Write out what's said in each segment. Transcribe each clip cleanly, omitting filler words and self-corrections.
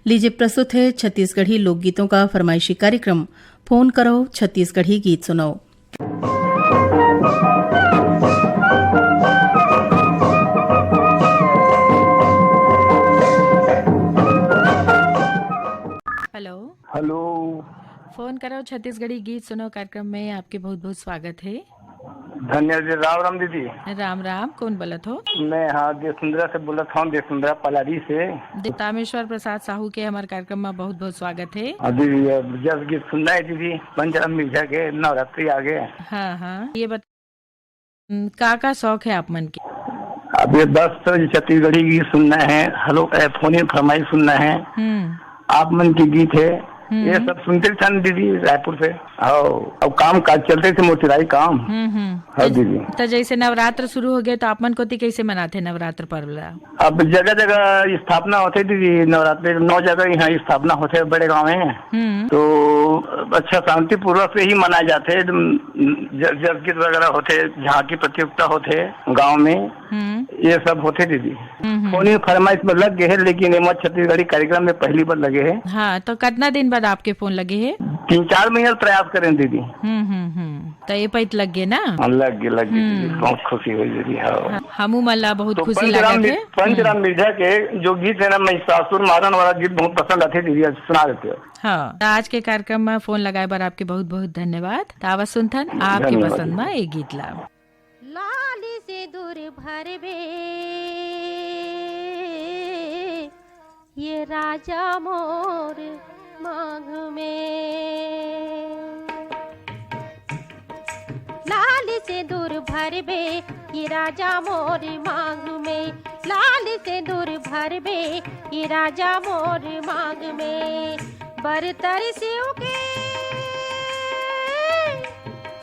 लीजिए प्रस्तुत है छत्तीसगढ़ी लोकगीतों का फरमाइशी कार्यक्रम फोन करो छत्तीसगढ़ी गीत सुनाओ। Hello hello. फोन करो छत्तीसगढ़ी गीत सुनो कार्यक्रम में आपके बहुत बहुत स्वागत है। धन्यवाद। राम राम दीदी। राम राम, कौन बोलत हो? मैं देवसुंदरा से बोलत हूँ, देवसुंदरा पलारी से। तामेश्वर प्रसाद साहू के हमारे कार्यक्रम में बहुत बहुत स्वागत है। दीदी जस गीत सुनना है दीदी, पंचरम मिर्जा के नवरात्रि आ गए। हाँ, ये का शौक है आप मन के? अब ये 10 छत्तीसगढ़ी गीत सुनना है, हेलो फोन इन फरमाइश सुनना है, आप मन की गीत है, ये सब सुनते थे दीदी रायपुर से। अब काम काज चलते थे, मोतिराई काम। हाँ दीदी। तो जैसे नवरात्र शुरू हो गए तो आप मन को कैसे मनाते नवरात्र पर्व? अब जगह जगह स्थापना होते दीदी, नवरात्रि 9 जगह यहाँ स्थापना होते है बड़े गाँव में। तो अच्छा शांति पूर्वक से ही मनाए जाते, जसगीत वगैरह होते, झांकी प्रतियोगिता होते गाँव में, ये सब होते दीदी। फोन फरमाइश में लग गए है, लेकिन एम छत्तीसगढ़ी कार्यक्रम में पहली बार लगे है। हाँ, तो कितना दिन बाद आपके फोन लगे है? 3-4 महीने प्रयास करें दीदी। तो ये पैत लग गए ना? लग गए दीदी, बहुत खुशी हुई दीदी। हाँ, हमू मल्ला बहुत तो खुशी लगा थे। पंचराम मिर्जा के जो गीत है ना, महिषासुर मारन वाला गीत बहुत पसंद आते दीदी, सुना देते हो। हाँ, तो आज के कार्यक्रम में फोन लगाए बार आपके बहुत बहुत धन्यवाद। तावा सुनथन आपके पसंद में एक गीत ला। लाली से दूर भरबे ये राजा मोर मांग में, लाली से दूर भरबे ये राजा मोर मांग में, लाली से दूर भरबे ये राजा मोर मांग में। बरतर शिव के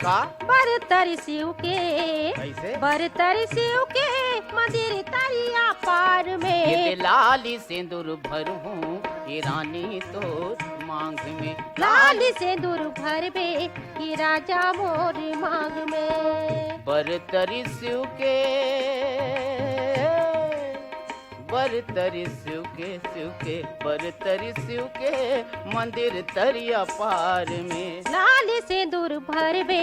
बरतर शिव के बरतर शिव के मंदिर तरिया पार में, ये लाली सिंदूर भरूं ये रानी तो मांग में, लाली सिंदूर भरबे ये राजा मोर मांग में। बरतरी शिव के बरतरी शिव के बरतरी शिव के मंदिर तरिया पार में, लाली सिंदूर भरबे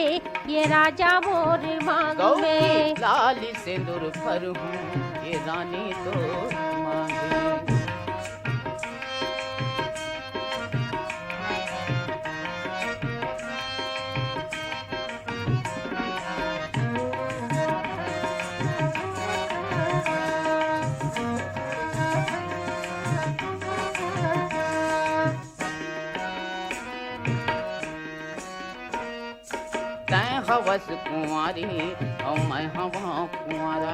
ये राजा मोर मांग में, लाली सिंदूर भरूं ये रानी तो मांग में। हवस कुंवारी और मैं हवा कुंवारा,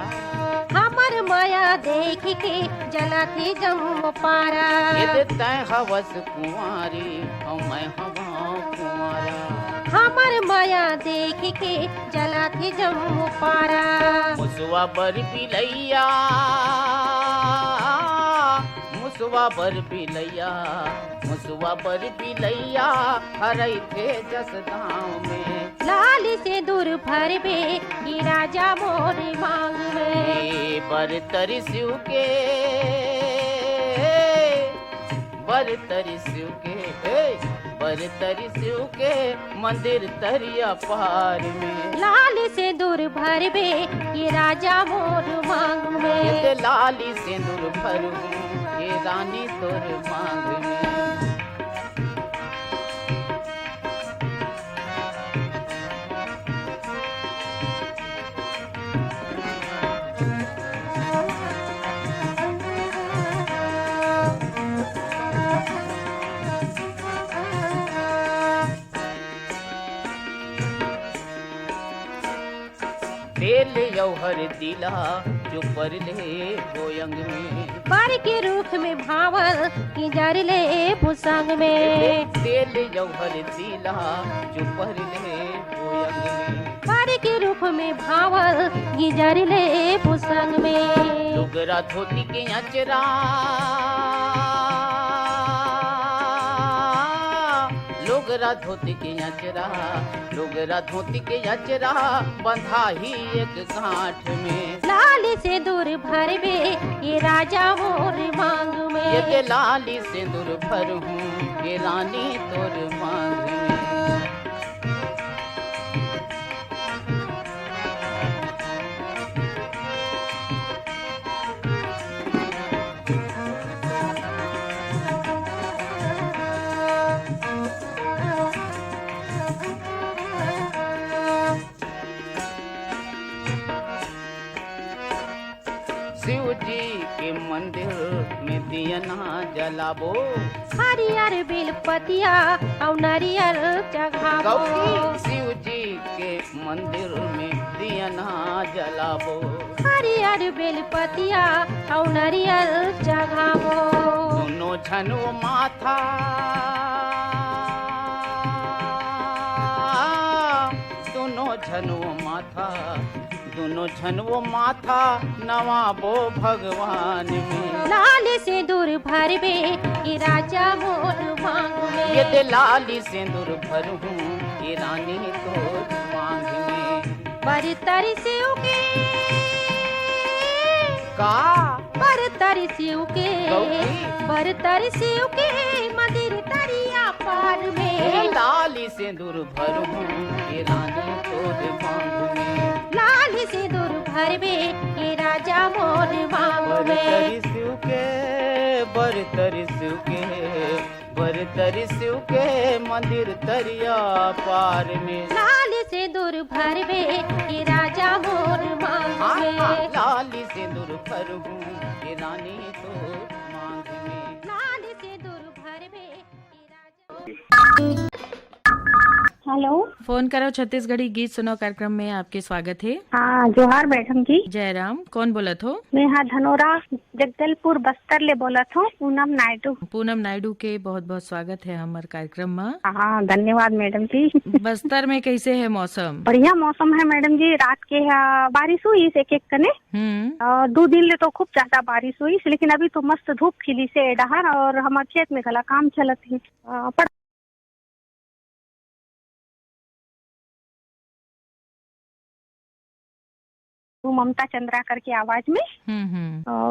हमर माया देख के जला थी जम पारा, ये तय हवस कुंवारी और मैं हवा कुंवारा, हमर माया देख के जला थी जम पारा। मुसवा बर पिलैया मुसवा बर पिलैया मुसवा बर पिलैया हरई थे जस गाँव में, लाली से दूर भरबे ये राजा मोर मांग में। बरतरी शिव के बरतरी शिव के बरतरी शिव के मंदिर तरिया पार में, लाली से दूर भरबे ये राजा मोर मांग में, लाली सिंदूर भरूं ये रानी तोर मांग में। तेल यौहर दिला जो परले गोयंग में, बार के रूख में भावल की जर ले पुसंग में, तेल यौहर दिला जो परले गोयंग में, बार के रूख में भावल की जर ले पुसंग में। लुगरा धोती के अचरा लुगरा धोती के अचरा, लुगरा धोती के अचरा बंधा ही एक गांठ में। लाली से दूर भरबे ये राजा मोर मांग में। ये लाली से दूर भर हूँ ये रानी तोर मांग में। शिव जी के मंदिर में दिया ना जलाबो, हरियर बेलपतिया और नारियल चढ़ाबो। गौरी शिव जी के मंदिर में दिया ना जलाबो, हरियर बेलपतिया और नारियल चढ़ाबो। दोनों छनु माथा, दोनों छनु माथा, दोनों छनवो माथा नवाबो भगवान में। लाली से दूर भरबे ये राजा मोर मांग में। ये लाली से दूर भर हूँ ये रानी तोर मांग में। बरतर शिव के का बरतर शिव के गौरी। बरतर शिव के मंदिर तरिया पार ये में। लाली से दूर भर हूँ ये रानी तोर मांग में। लाली से दूर भरबे ये राजा मोर मांग में। बरतरी शिव के, बरतरी शिव के, बरतरी शिव के मंदिर तरिया पार में। लाली से दूर भरबे ये राजा मोर मांग में। लाली से दूर भर हूँ ये रानी तोर मांग में। लाली से दूर भरबे ये राजा। हेलो, फोन करो छत्तीसगढ़ी गीत सुनो कार्यक्रम में आपके स्वागत है। हाँ जोहार मैडम जी। जयराम, कौन बोलत हो? मैं यहाँ धनोरा जगदलपुर बस्तर ले बोलत हूँ, पूनम नायडू। पूनम नायडू के बहुत बहुत स्वागत है हमारे कार्यक्रम में। हाँ धन्यवाद मैडम जी। बस्तर में कैसे है मौसम? बढ़िया मौसम है मैडम जी। रात के बारिश हुई एक एक कने, और 2 दिन ले तो खूब ज्यादा बारिश हुई, लेकिन अभी तो मस्त धूप खिली से डहार, और हमारे खेत में गला काम चलत है। ममता चंद्राकर की आवाज में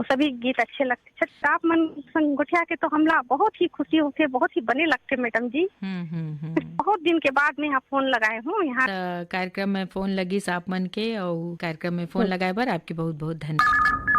सभी गीत अच्छे लगते। आप मन संगठिया के तो हमला बहुत ही खुशी होते, बहुत ही बने लगते मैडम जी। बहुत दिन के बाद मैं यहाँ फोन लगाए हूँ यहाँ कार्यक्रम में फोन लगी साप मन के, और कार्यक्रम में फोन लगाए पर आपके बहुत बहुत धन्यवाद।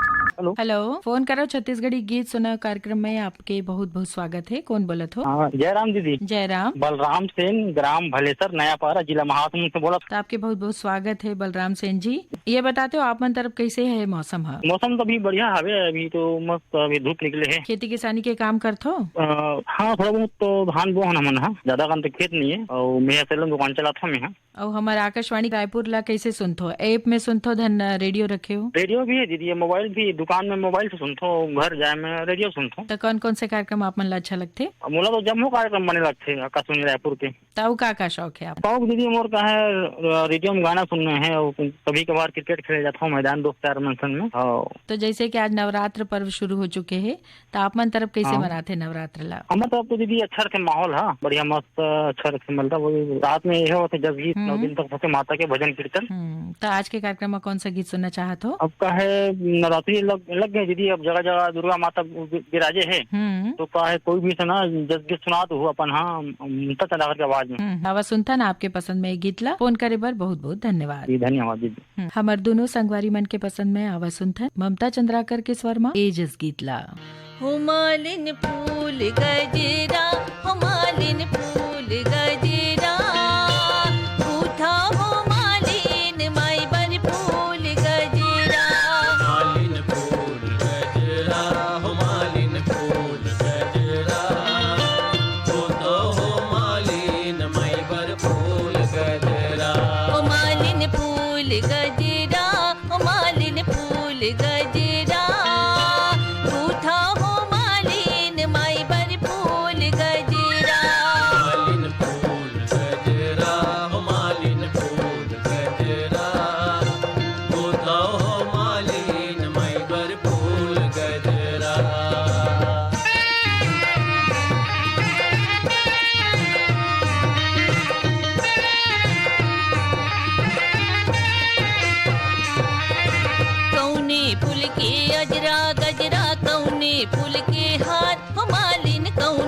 हेलो, फोन करो छत्तीसगढ़ी गीत सुना कार्यक्रम में आपके बहुत बहुत स्वागत है। कौन बोलत हो? जयराम दीदी। जयराम, बलराम सेन, ग्राम भलेसर, नया पारा, जिला महासमुंद से बोला। तो आपके बहुत बहुत स्वागत है बलराम सेन जी। ये बताते हो आप मन तरफ कैसे है मौसम? है मौसम तो अभी बढ़िया हवे, अभी तो मस्त, अभी धूप निकले है। खेती किसानी के काम करते हो? हाँ थोड़ा बहुत तो धान बो है मन, ज्यादा काम तो खेत नहीं है, और मैं सेलम दुकान चलाता हूँ मैं। और हमारे आकाशवाणी रायपुर ला कैसे सुनते हो? ऐप में सुनते हो, धन रेडियो रखे हो? रेडियो भी है दीदी, मोबाइल भी, दुकान में मोबाइल से सुनता हूँ, घर जाए में रेडियो सुनता हूँ। तो कौन कौन से कार्यक्रम आप मन ला अच्छा लगते? मोला तो जम्मू कार्यक्रम बने लगते आकाशवाणी रायपुर के। ताऊ का शौक है आप? शौक दीदी मोर का है रेडियो में गाना सुनने हैं, और कभी कभार क्रिकेट खेले जाता हूँ मैदान दोस्त यार मन संग में। तो जैसे कि आज नवरात्र पर्व शुरू हो चुके हैं, तो आप मन तरफ कैसे मनाते नवरात्र ला? हमारे तरफ तो दीदी अच्छा से माहौल है, बढ़िया मस्त अच्छा से मिलता। रात में यह होता जब गीत 9 दिन तक होते माता के भजन कीर्तन। तो आज के कार्यक्रम में कौन सा गीत सुनना चाहते हो? अब का है नवरात्रि लग गए दीदी, अब जगह जगह दुर्गा माता विराजे है, तो का है कोई भी सुना जब गीत सुना तो अपन। हाँ ममता चंद्राकर की आवाज में आवाज सुनता ना आपके पसंद में गीत ला। फोन करे बर बहुत बहुत धन्यवाद। धन्यवाद दीदी। हमार दोनों संगवारी मन के पसंद में आवाज सुनता ममता चंद्राकर के स्वर में एजस गीत ला। हुमालिन फूल गजरा, हुमालिन फूल गजरा, उठा हुमालिन माई बर फूल गजरा। हुमालिन फूल गजरा, हुमालिन फूल गजरा, उठा हुमालिन माई बर फूल गजरा। हुमालिन फूल गजरा, हुमालिन फूल गजरा, उठा हुमालिन माई बर फूल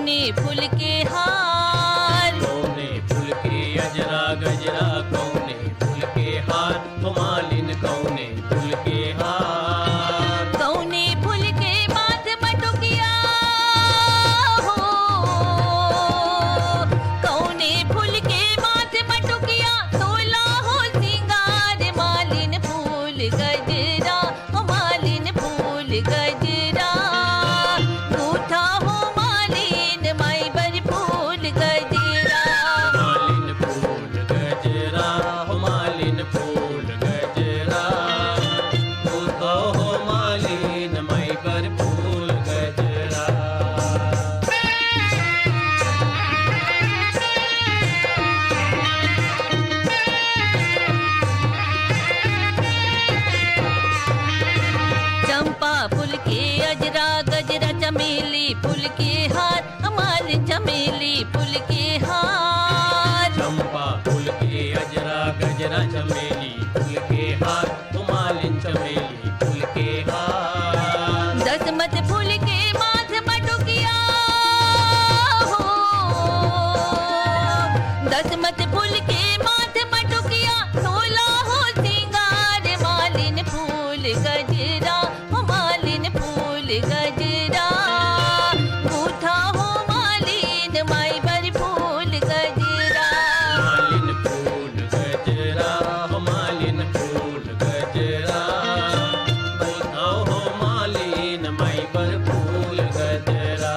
कौने फूल के हार, कौने फूल के अजरा गजरा, कौने फूल के हार हो मालिन, कौने फूल के हार। कौने फूल के माथ मटुकिया हो, कौने फूल के माथ मटुकिया, तोला हो सिंगार मालिन फूल गजरा, हो मालिन फूल गजरा, गूथा हो मालिन माई बर फूल गजरा। मालिन फूल गजरा हो मालिन फूल गजरा, तू तो हो मालिन मई पर फूल गजरा। चंपा फूल के अजरा गजरा, चमेली फूल के हार, मालिन चमेली फूल के हार। चंपा फूल के अजरा गजरा, चमेली फूल के हार हो मालिन चमेली फूल के हार। दसमत फूल के माथ मटुकिया हो, दसमत फूल के माथ मटुकिया, तोला हो सिंगार मालिन फूल गजरा, हो मालिन फूल गजरा, गूथा हो मालिन माई बर फूल गजरा। मालिन फूल गजरा हो मालिन फूल गजरा, तू हो मालिन मई पर फूल गजरा।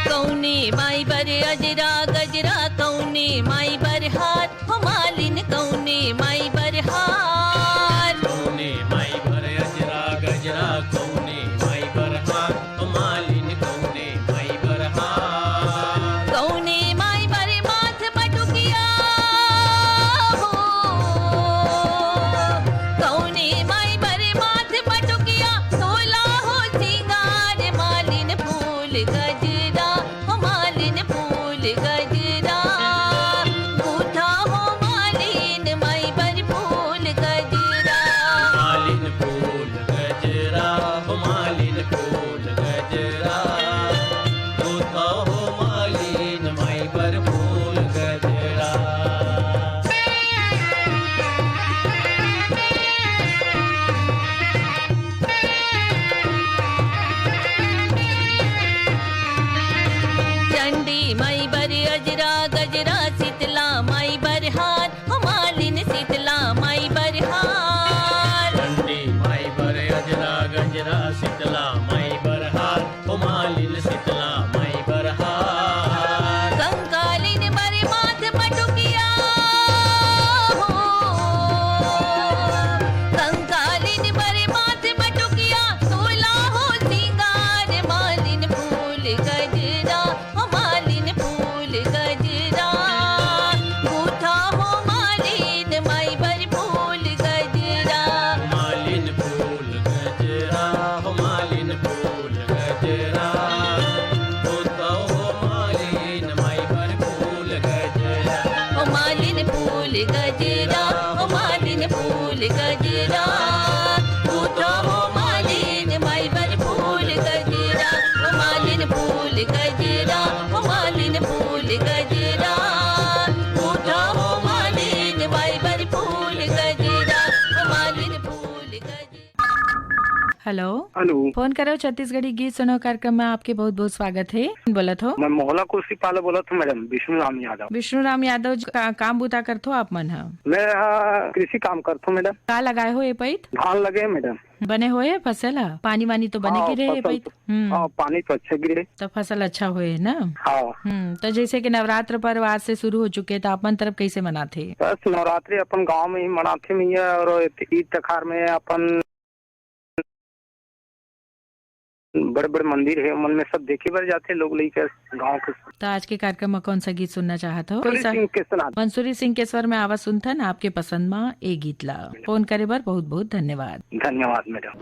कौने माई बर अजरा गजरा, कौने माई बर हार, हो मालिन कौने माई बर हार। कौने माई भर अजरा गजरा, कौने माई भर हार हो मालिन कौने माई भर हार। कौने माई बर माथ मटुकिया हो, कौने माई बर माथ मटुकिया, तोला हो सिंगार मालिन फूल गजरा, हो मालिन फूल गजरा, गूथा हो मालिन माई बर फूल गजरा। मालिन फूल गजरा हो मालिन फूल गजरा, तू तो हो मालिन माई पर फूल गजरा। चंडी माई बर अजरा गजरा, शीतला माई बर हार, हो मालिन शीतला माई बर हार। चंडी माई भर अजरा गजरा, शीतला माई भर हार हो मालिन शीतला माई भर हार। कंकालिन बर माथ मटुकिया हो, कंकालिन बर माथ मटुकिया, तोला हो सिंगार मालिन फूल गजरा, हो मालिन फूल गजरा, गूथा हो मालिन माई बर फूल गजरा। मालिन फूल गजरा हो मालिन फूल गजरा, तू तो हो मालिन माई पर फूल गजरा। ओ मालिन फूल गजरा, ओ मालिन फूल गजरा, गूथा हो मालिन माई बर फूल गजरा, ओ मालिन फूल गजरा, ओ मालिन फूल गजरा, गूथा हो मालिन माई बर फूल गजरा, ओ मालिन फूल गजरा। हेलो हेलो, फोन करो छत्तीसगढ़ी गीत सुनो कार्यक्रम में आपके बहुत बहुत स्वागत है। बोलत हो मैं मोहला कुर्सी पाले बोला था मैडम, विष्णु राम यादव। विष्णु राम यादव काम बुता करथो आप मन ह मैं कृषि काम करता हूँ मैडम। का लगाए हो ये पैत धान लगे हैं मैडम। बने होए फसल ह पानी वानी तो बने गिरे है पैत। हाँ, पानी तो अच्छा गिरे। तो फसल अच्छा हुए ना। हाँ, तो जैसे कि नवरात्र पर्व आज से शुरू हो चुके तो अपन तरफ कैसे मनाते? बस नवरात्रि अपन गांव में ही मनाते में और ईद त्योहार में अपन बड़े बड़े मंदिर है मन में सब देखे बर जाते लोग लेकर गांव के। तो आज के कार्यक्रम में कौन सा गीत सुनना चाहते हो? सिंह के सुना। मंसूरी सिंह के स्वर में आवाज सुनथन आपके पसंद में ए गीत ला। फोन करे बर बहुत बहुत धन्यवाद। धन्यवाद मैडम।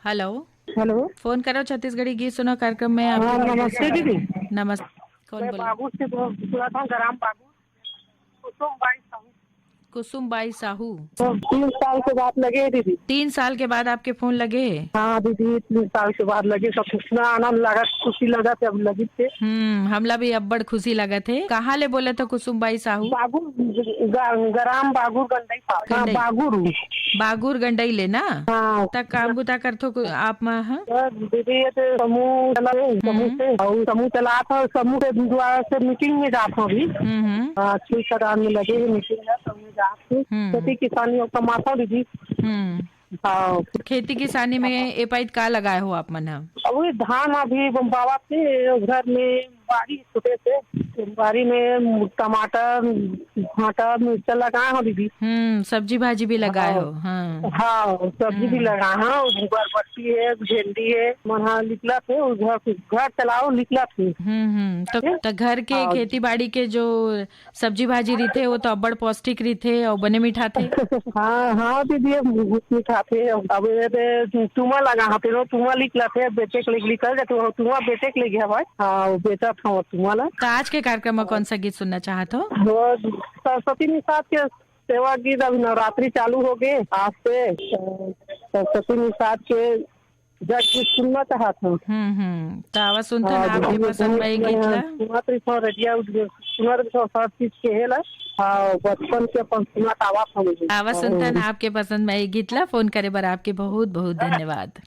हेलो हेलो, फोन करो छत्तीसगढ़ी गीत सुनो कार्यक्रम में हाँ, आपके नमस्ते दीदी। नमस्ते। कौन मैं बोला? बागू से बोला था, गराम बागू, कुसुम बाई साहू। कुसुम बाई साहू। तो 3 साल के बाद लगे दीदी। 3 साल के बाद आपके फोन लगे? हाँ दीदी, 3 साल के बाद लगे, सब कितना आनंद लगा, खुशी लगा थे, अब लगी थे। हमला भी अब बड़ खुशी लगा थे। कहाँ ले बोले थे कुसुम बाई साहू? बागू, गराम बागुर गंडई साहू। हाँ, बागुर। बागुर गंडई ले ना? हाँ। तक काम बुता करथो आप में? हाँ दीदी, ये तो समूह चला, समूह से और समूह चला था, समूह के द्वारा से मीटिंग में जाता हूँ अभी। हाँ, 6 सदान में लगे हैं मीटिंग है, समूह जाते खेती किसानी और कमाता दीदी। हाँ, खेती किसानी में ए पाइत का लगाए हो आप मन? वही धान अभी बाबा थे घर में, बाड़ी छोटे से बाड़ी में टमाटर, भाटा, मिर्चा लगाए हो दीदी। सब्जी भाजी भी लगाए हो? हाँ, हाँ, सब्जी भी लगाए हैं, बरबट्टी है, भिंडी है, मना निकला थे, घर चलाओ निकला थे। तो घर के खेती बाड़ी के जो सब्जी भाजी रहते वो तो अब्बड़ पौष्टिक रहते और बने मीठा थे। हाँ दीदी, मीठा थे। अब तुमा लगा थे, तुमा निकला थे, बेचे के लिए निकल जाते हो, तुमा बेचे के लिए गया भाई। हाँ, बेचा था तुमा। तो आज के कार्यक्रम में कौन सा गीत सुनना चाहते हो? सरस्वती निषाद के सेवा गीत, अभी नवरात्रि चालू हो गए आज से, सरस्वती निषाद के जग गीत सुनना चाहता हूँ। तो आवाज सुनते हैं आपके पसंद में गीत ला? सब चीज के है ला। हाँ, बचपन के अपन सुना आवाज आवाज सुनते हैं आपके पसंद में गीत ला। फोन करे बर आपके बहुत बहुत धन्यवाद।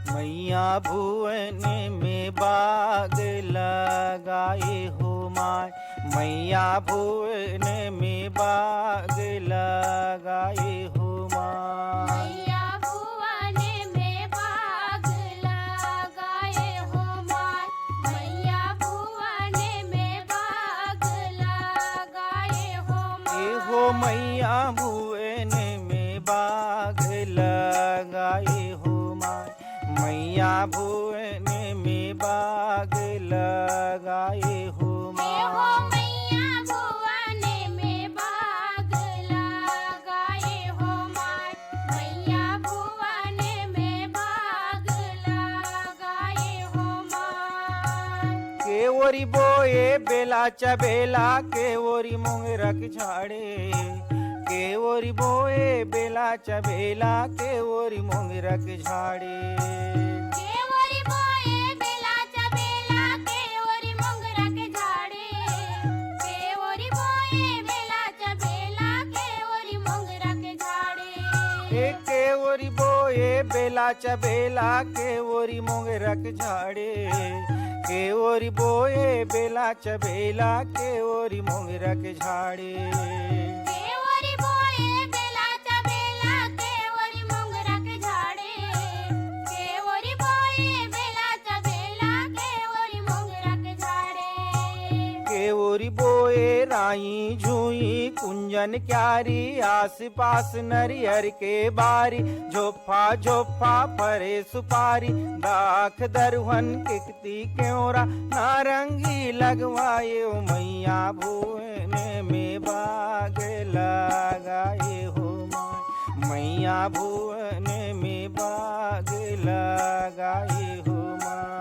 मैया भुवन में बाग लगाए हो माय, मैया भुवन में बाग लगाए हो माय। मैया भुवन में बाग लगाए हो माय, मैया भुवन में बाग लगाए हो माय। हो मैया भुवन में बाग लगाए हो माय, मैया भुवन में बाग लगाए हो माय। मैया भुवन में बाग लगाए हो माय, मैया भुवन में बाग लगाए हो माय। के ओरी बोए बेला चबेला, के ओरी मोंगरक झाड़े, के ओरी बोए बेला चबेला, के ओरी मोंगरक झाड़े। बेला चबेला के ओरी मोंगरक झाड़े, के ओरी बोए बेला चबेला के ओरी मोंगरक झाड़े। ओरी बोए राई झुई कुंजन क्यारी, आस पास नरियर के बारी, झोफा झोफा फरे सुपारी, दाख दरवन किकती क्योरा, नारंगी लगवाए ओ मैया भुवन में बाग लगाए हो माय, मैया भुवन में बाग लगाए हो माय।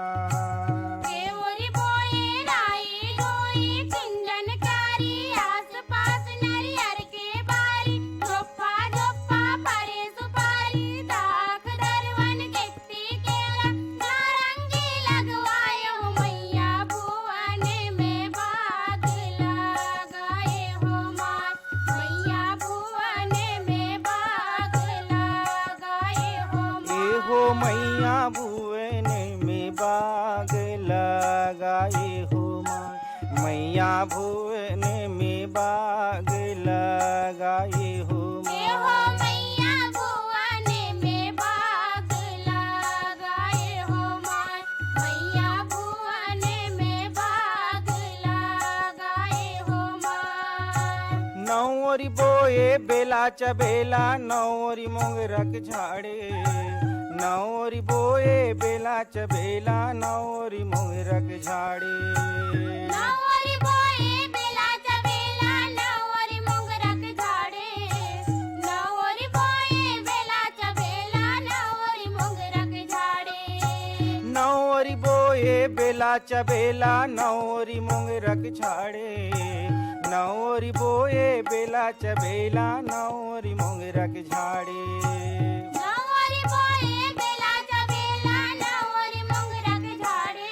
मैया भुवन में बाग लगाए हो माय, मैया भुवन में बाग लगाए हो माय। मैया भुवन में बाग लगाए हो माय, मैया भुवन में बाग लगाए हो माय। नौरी बोए बेला चबेला, नौरी मोंगरक झाड़े, नौरी बोए बेला चबेला, नौरी मोंगरक झाड़े। नौरी बोए बेला चबेला, नौरी मोंगरक झाड़े, नौरी बोए बेला चबेला। बेला चबेला नौरी मोंगरक झाड़े नौरी बोए बेला चबेला नौरी मोंगरक झाड़े नौरी बोए बेला चबेला नौरी मोंगरक झाड़े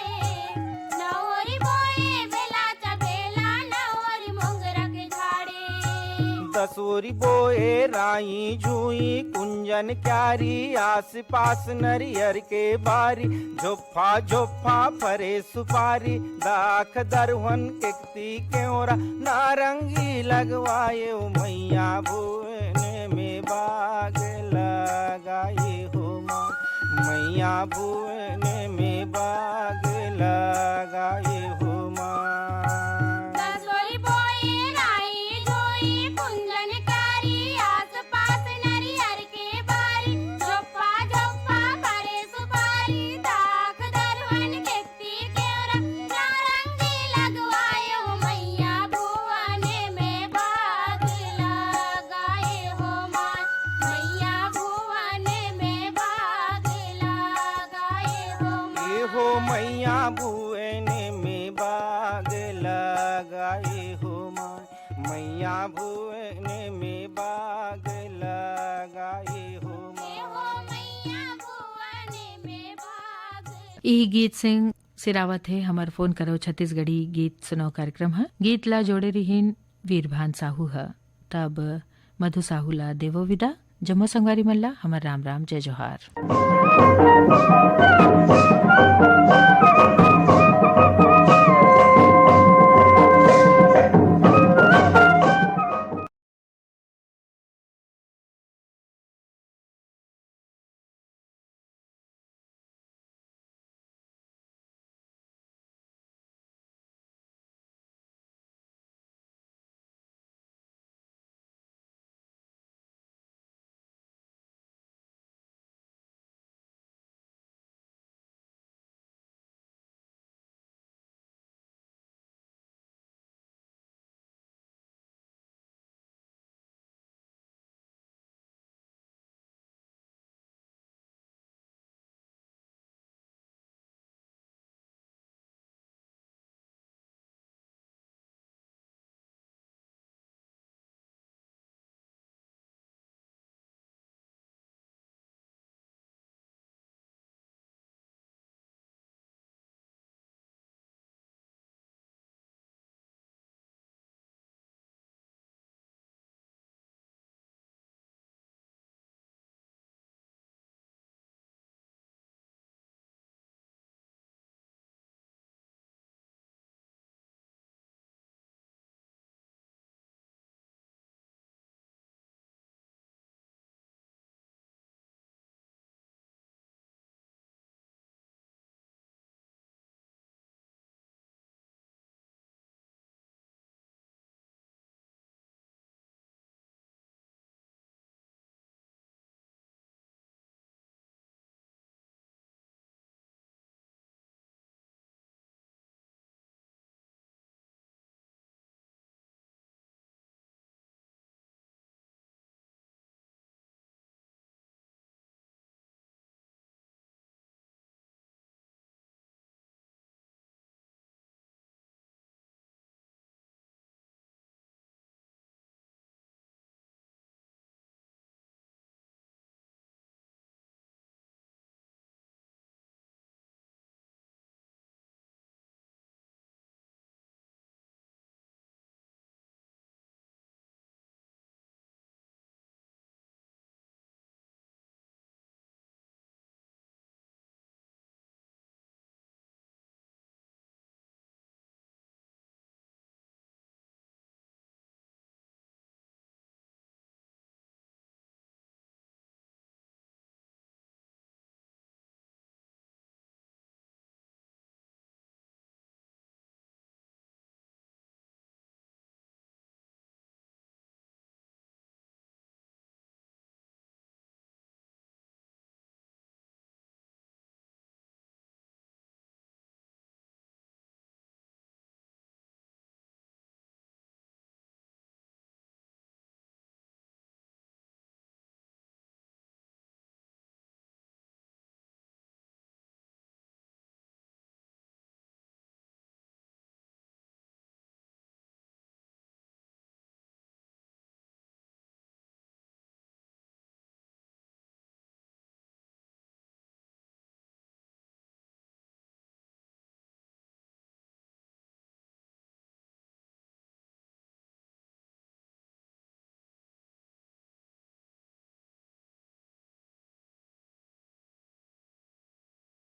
नौरी बोए बेला चबेला नौरी मोंगरक झाड़े दसोरी बोए राई झुई कुंजन क्यारी आस पास नरियर के बारी झोफा झोफा फरे सुपारी दाख दरवन केकती क्योरा नारंगी लगवाए मैया भुवन में बाग लगाए हो माँ मैया भुवन में बाग लगाए हो माँ दसोरी बोए राई झोई कुंजन कारी आस पास नरियर के बारी झोपा झोपा परे सुपारी दाख दरवन केकती केवरा नारंगी लगवाए हो मैया भुवन में बाग लगाए हो माँ मैया भुवन में बाग लगाए हो माँ ए हो मैया भुवन में बाग लगाए हो माँ मैया भुवन में बाग लगाए हो ई गीत सिंह सिरावत है हमार फोन करो छत्तीसगढ़ी गीत सुनो कार्यक्रम है गीत ला जोड़े रहीन वीरभान साहू है तब मधु साहू ला देवो विदा जम्मू संगवारी मल्ला हमार राम राम जय जोहार